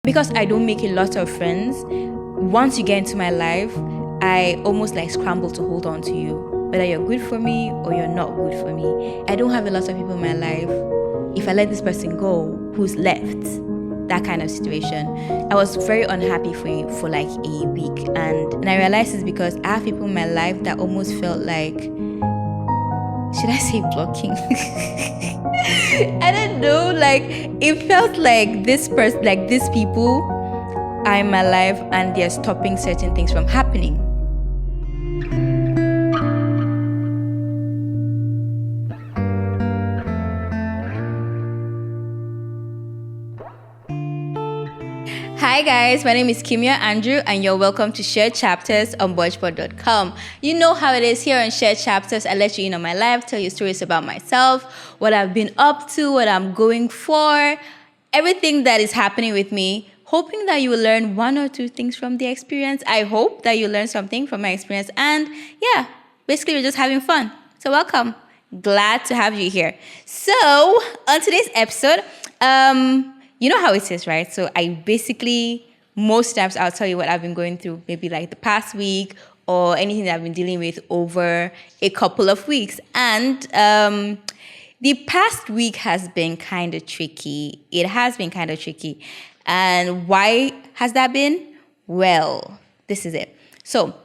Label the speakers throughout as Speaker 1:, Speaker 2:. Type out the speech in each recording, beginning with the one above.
Speaker 1: Because I don't make a lot of friends, once you get into my life, I almost like scramble to hold on to you, whether you're good for me or you're not good for me. I don't have a lot of people in my life. If I let this person go, who's left? That kind of situation. I was very unhappy for like a week, and I realized it's because I have people in my life that almost felt like, should I say blocking? I don't know, like it felt like this person, like these people are in my life and they're stopping certain things from happening. Hi guys, my name is Kimia Andrew and you're welcome to Shared Chapters on Bojpod.com. You know how it is here on Shared Chapters. I let you in on my life, tell you stories about myself, what I've been up to, what I'm going for, everything that is happening with me, hoping that you will learn one or two things from the experience. I hope that you learn something from my experience, and yeah, basically we're just having fun. So welcome. Glad to have you here. So on today's episode, you know how it is, right? So I basically, most times I'll tell you what I've been going through, maybe like the past week or anything that I've been dealing with over a couple of weeks. And the past week has been kind of tricky. It has been kind of tricky. And why has that been? Well, this is it. So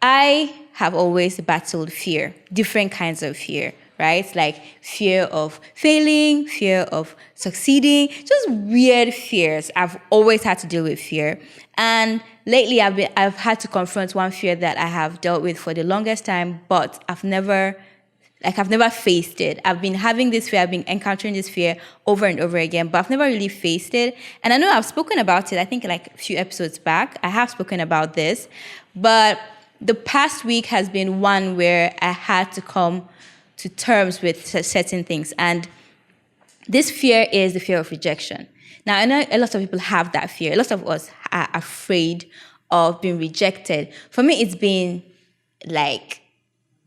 Speaker 1: I have always battled fear, different kinds of fear, right? Like fear of failing, fear of succeeding, just weird fears. I've always had to deal with fear. And lately I've had to confront one fear that I have dealt with for the longest time, but I've never faced it. I've been having this fear, I've been encountering this fear over and over again, but I've never really faced it. And I know I've spoken about it, I think like a few episodes back, I have spoken about this, but the past week has been one where I had to come to terms with certain things. And this fear is the fear of rejection. Now, I know a lot of people have that fear. A lot of us are afraid of being rejected. For me, it's been like,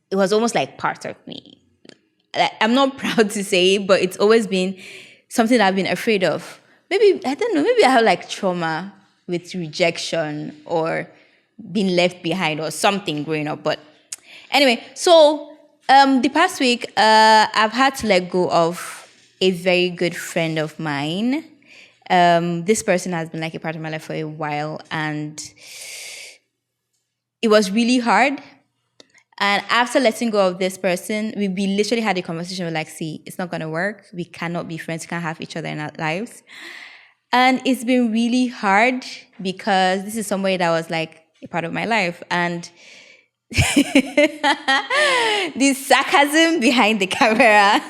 Speaker 1: it was almost like part of me. I'm not proud to say it, but it's always been something that I've been afraid of. Maybe, I don't know, maybe I have like trauma with rejection or being left behind or something growing up. But anyway, so the past week, I've had to let go of a very good friend of mine. This person has been like a part of my life for a while, and it was really hard. And after letting go of this person, we literally had a conversation. We're like, see, it's not going to work. We cannot be friends. We can't have each other in our lives. And it's been really hard because this is somebody that was like a part of my life. And the sarcasm behind the camera.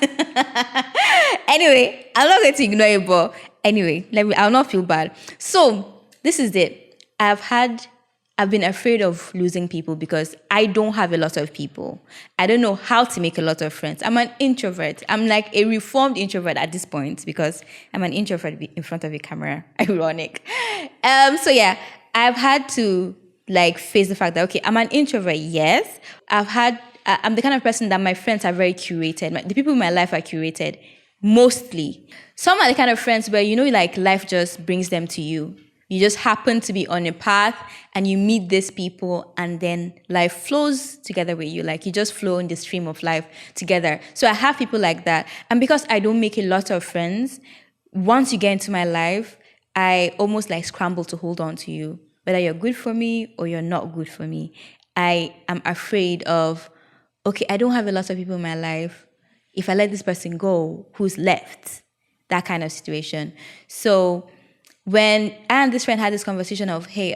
Speaker 1: Anyway, I'm not going to ignore it, but anyway, I'll not feel bad. So this is it. I've been afraid of losing people because I don't have a lot of people. I don't know how to make a lot of friends. I'm an introvert. I'm like a reformed introvert at this point because I'm an introvert in front of a camera. Ironic. So yeah, I've had to like face the fact that, okay, I'm an introvert, yes. I'm the kind of person that my friends are very curated. The people in my life are curated, mostly. Some are the kind of friends where, you know, like life just brings them to you. You just happen to be on a path and you meet these people and then life flows together with you. Like you just flow in the stream of life together. So I have people like that. And because I don't make a lot of friends, once you get into my life, I almost like scramble to hold on to you, whether you're good for me or you're not good for me. I am afraid of, okay, I don't have a lot of people in my life. If I let this person go, who's left? That kind of situation. So when I and this friend had this conversation of, hey,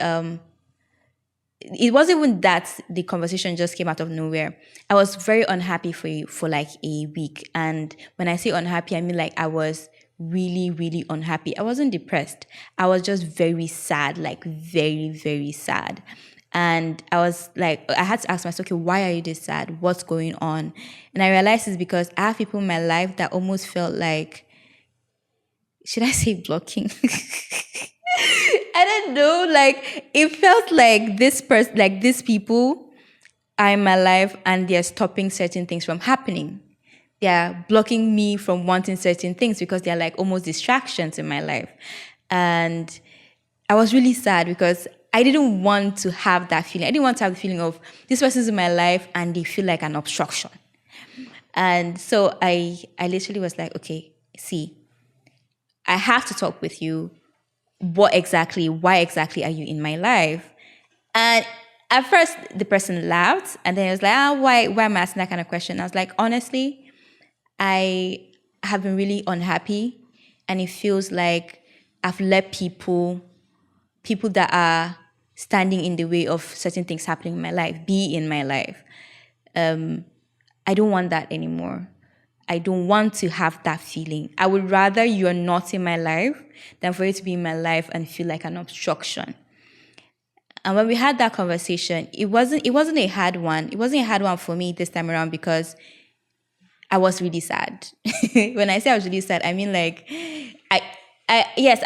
Speaker 1: it wasn't even that the conversation just came out of nowhere. I was very unhappy for like a week. And when I say unhappy, I mean like I was really, really unhappy. I wasn't depressed. I was just very sad, like very, very sad. And I was like, I had to ask myself, okay, why are you this sad? What's going on? And I realized it's because I have people in my life that almost felt like, should I say blocking? I don't know, like it felt like this person, like these people are in my life and they're stopping certain things from happening. They're blocking me from wanting certain things because they're like almost distractions in my life. And I was really sad because I didn't want to have that feeling. I didn't want to have the feeling of this person's in my life and they feel like an obstruction. And so I literally was like, okay, see, I have to talk with you. Why exactly are you in my life? And at first the person laughed and then it was like, why am I asking that kind of question? I was like, honestly, I have been really unhappy and it feels like I've let people that are standing in the way of certain things happening in my life be in my life. I don't want that anymore. I don't want to have that feeling. I would rather you're not in my life than for you to be in my life and feel like an obstruction. And when we had that conversation, it wasn't a hard one. It wasn't a hard one for me this time around because I was really sad. When I say I was really sad, I mean like yes,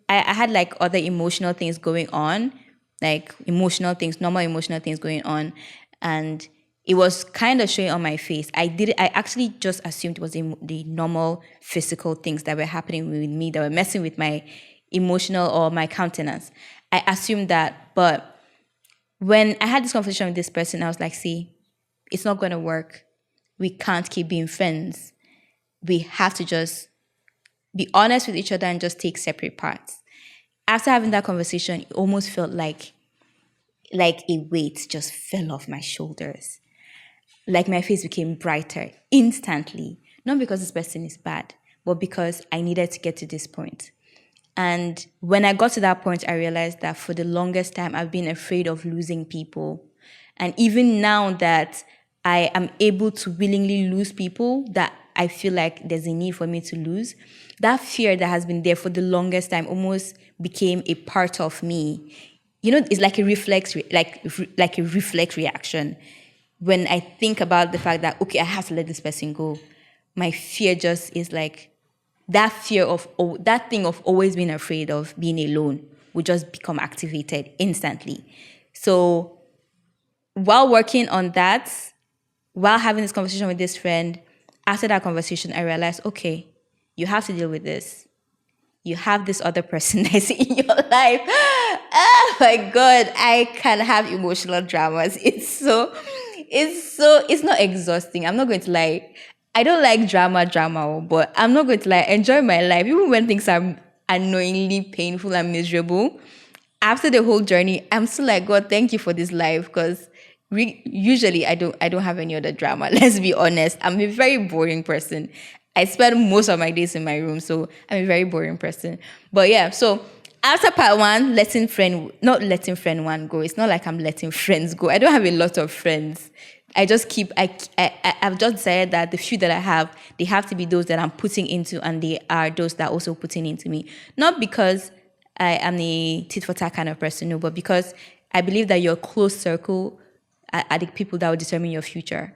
Speaker 1: I had like other emotional things going on, like normal emotional things going on, and it was kind of showing on my face. I actually just assumed it was the normal physical things that were happening with me that were messing with my emotional or my countenance. I assumed that, but when I had this conversation with this person, I was like, see, it's not going to work. We can't keep being friends. We have to just be honest with each other and just take separate paths. After having that conversation, it almost felt like a weight just fell off my shoulders. Like my face became brighter instantly. Not because this person is bad, but because I needed to get to this point. And when I got to that point, I realized that for the longest time, I've been afraid of losing people. And even now that I am able to willingly lose people that I feel like there's a need for me to lose, that fear that has been there for the longest time almost became a part of me. You know, it's like a reflex, like a reflex reaction. When I think about the fact that, okay, I have to let this person go, my fear just is like, that thing of always being afraid of being alone would just become activated instantly. So while working on that, while having this conversation with this friend, after that conversation, I realized, okay, you have to deal with this. You have this other person that's in your life. Oh my God, I can have emotional dramas. It's not exhausting. I'm not going to lie. I don't like drama, but I'm not going to lie. Enjoy my life, even when things are annoyingly painful and miserable. After the whole journey, I'm still like, God, thank you for this life, because usually I don't have any other drama. Let's be honest. I'm a very boring person. I spend most of my days in my room, so I'm a very boring person. But yeah, so after part one, not letting friend one go. It's not like I'm letting friends go. I don't have a lot of friends. I've just decided that the few that I have, they have to be those that I'm putting into, and they are those that are also putting into me. Not because I am a tit for tat kind of person, no, but because I believe that your close circle are the people that will determine your future.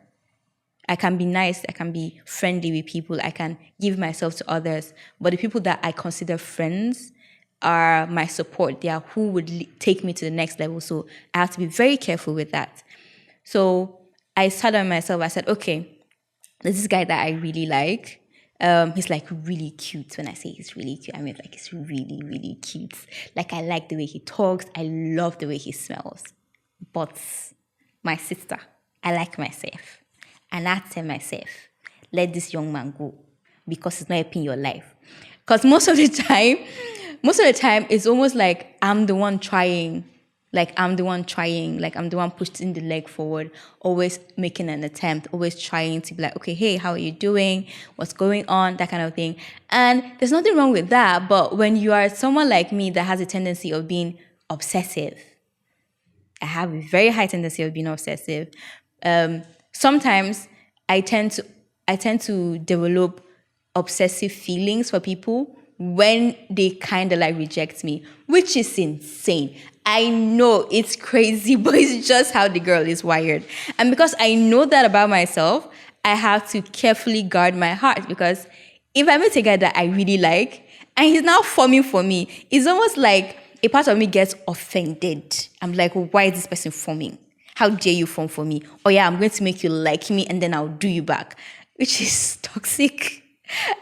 Speaker 1: I can be nice, I can be friendly with people, I can give myself to others, but the people that I consider friends are my support. They are who would take me to the next level. So I have to be very careful with that. So I sat on myself, I said, okay, there's this guy that I really like. He's like really cute. When I say he's really cute, I mean like he's really, really cute. Like I like the way he talks. I love the way he smells. But my sister, I like myself. And I tell myself, let this young man go because it's not helping your life. Because most of the time, it's almost like I'm the one trying. Like I'm the one pushing the leg forward, always making an attempt, always trying to be like, okay, hey, how are you doing? What's going on? That kind of thing. And there's nothing wrong with that. But when you are someone like me that has a tendency of being obsessive, I have a very high tendency of being obsessive. Sometimes I tend to develop obsessive feelings for people when they kind of like reject me, which is insane. I know it's crazy, but it's just how the girl is wired. And because I know that about myself, I have to carefully guard my heart, because if I meet a guy that I really like and he's now forming for me, it's almost like a part of me gets offended. I'm like, why is this person forming? How dare you form for me? Oh yeah, I'm going to make you like me and then I'll do you back, which is toxic.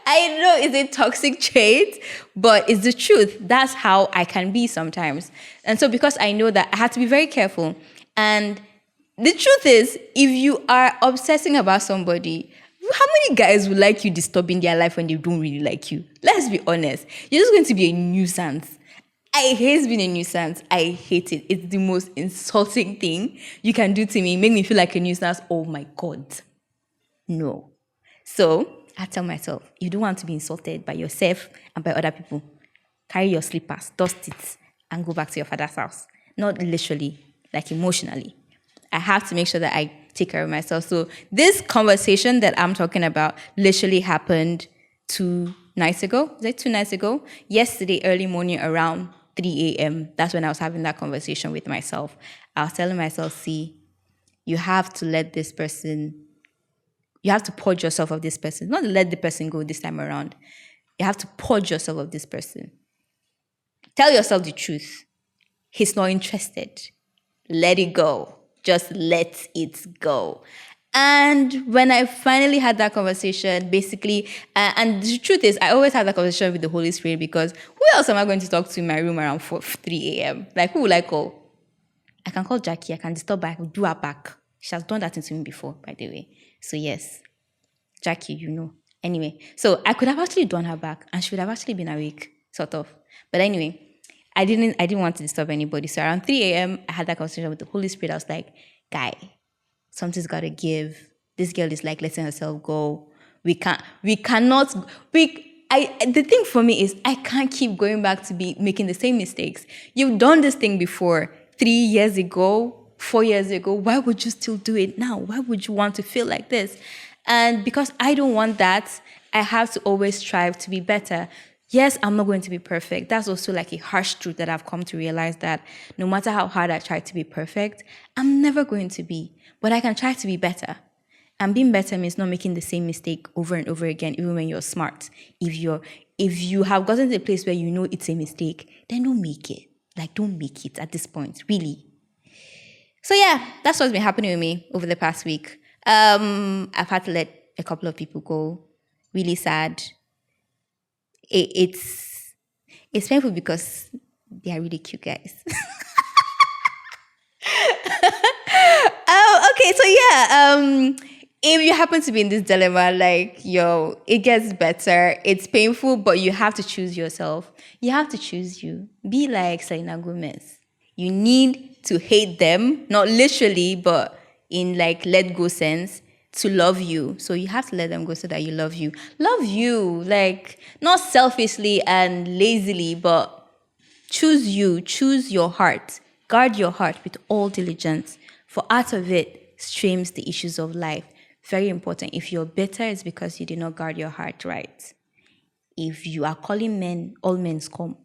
Speaker 1: I know it's a toxic trait, but it's the truth. That's how I can be sometimes. And so because I know that, I have to be very careful. And the truth is, if you are obsessing about somebody, how many guys would like you disturbing their life when they don't really like you? Let's be honest. You're just going to be a nuisance. I hate being a nuisance. I hate it. It's the most insulting thing you can do to me. Make me feel like a nuisance. Oh my God. No. So I tell myself, you don't want to be insulted by yourself and by other people. Carry your slippers, dust it, and go back to your father's house. Not literally, like emotionally. I have to make sure that I take care of myself. So this conversation that I'm talking about literally happened 2 nights ago. Is it 2 nights ago? Yesterday, early morning around 3 a.m. That's when I was having that conversation with myself. I was telling myself, see, you have to let this person, you have to purge yourself of this person. Not let the person go this time around. You have to purge yourself of this person. Tell yourself the truth. He's not interested. Let it go. Just let it go. And when I finally had that conversation, basically, and the truth is, I always have that conversation with the Holy Spirit, because who else am I going to talk to in my room around 3 a.m.? Like, who will I call? I can call Jackie. I can disturb her. I will do her back. She has done that to me before, by the way. So yes, Jackie, you know. Anyway, so I could have actually done her back, and she would have actually been awake, sort of. But anyway, I didn't want to disturb anybody. So around 3 a.m., I had that conversation with the Holy Spirit. I was like, guy, something's got to give. This girl is like letting herself go. The thing for me is, I can't keep going back to be making the same mistakes. You've done this thing before 3 years ago, 4 years ago. Why would you still do it now? Why would you want to feel like this? And because I don't want that, I have to always strive to be better. Yes, I'm not going to be perfect. That's also like a harsh truth that I've come to realize, that no matter how hard I try to be perfect, I'm never going to be. But I can try to be better. And being better means not making the same mistake over and over again, even when you're smart. If you have gotten to a place where you know it's a mistake, then don't make it. Like, don't make it at this point, really. So yeah, that's what's been happening with me over the past week. I've had to let a couple of people go. Really sad. It's painful because they are really cute guys. Okay, so yeah, if you happen to be in this dilemma, like, yo, it gets better. It's painful, but you have to choose yourself. You have to choose you. Be like Selena Gomez. You need to hate them, not literally, but in like let go sense, to love you. So you have to let them go so that you love you. Love you, like, not selfishly and lazily, but choose you. Choose your heart. Guard your heart with all diligence, for out of it streams the issues of life. Very important. If you're bitter, it's because you did not guard your heart right. If you are calling men, all men scum,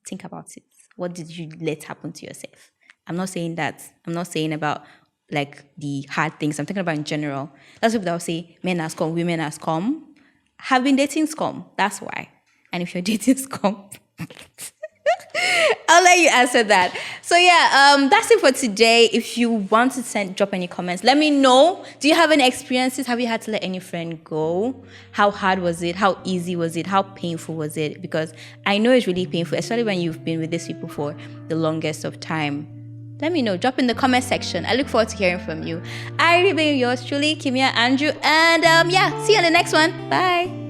Speaker 1: think about it. What did you let happen to yourself? I'm not saying that. I'm not saying about like the hard things. I'm talking about in general. That's what people that will say, men are scum, women are scum. Have been dating scum. That's why. And if you're dating scum, I'll let you answer that. So yeah, that's it for today. If you want to drop any comments, let me know. Do you have any experiences? Have you had to let any friend go? How hard was it? How easy was it? How painful was it? Because I know it's really painful, especially when you've been with these people for the longest of time. Let me know. Drop in the comment section. I look forward to hearing from you. I remain yours truly, Kimia Andrew. And yeah, see you on the next one. Bye.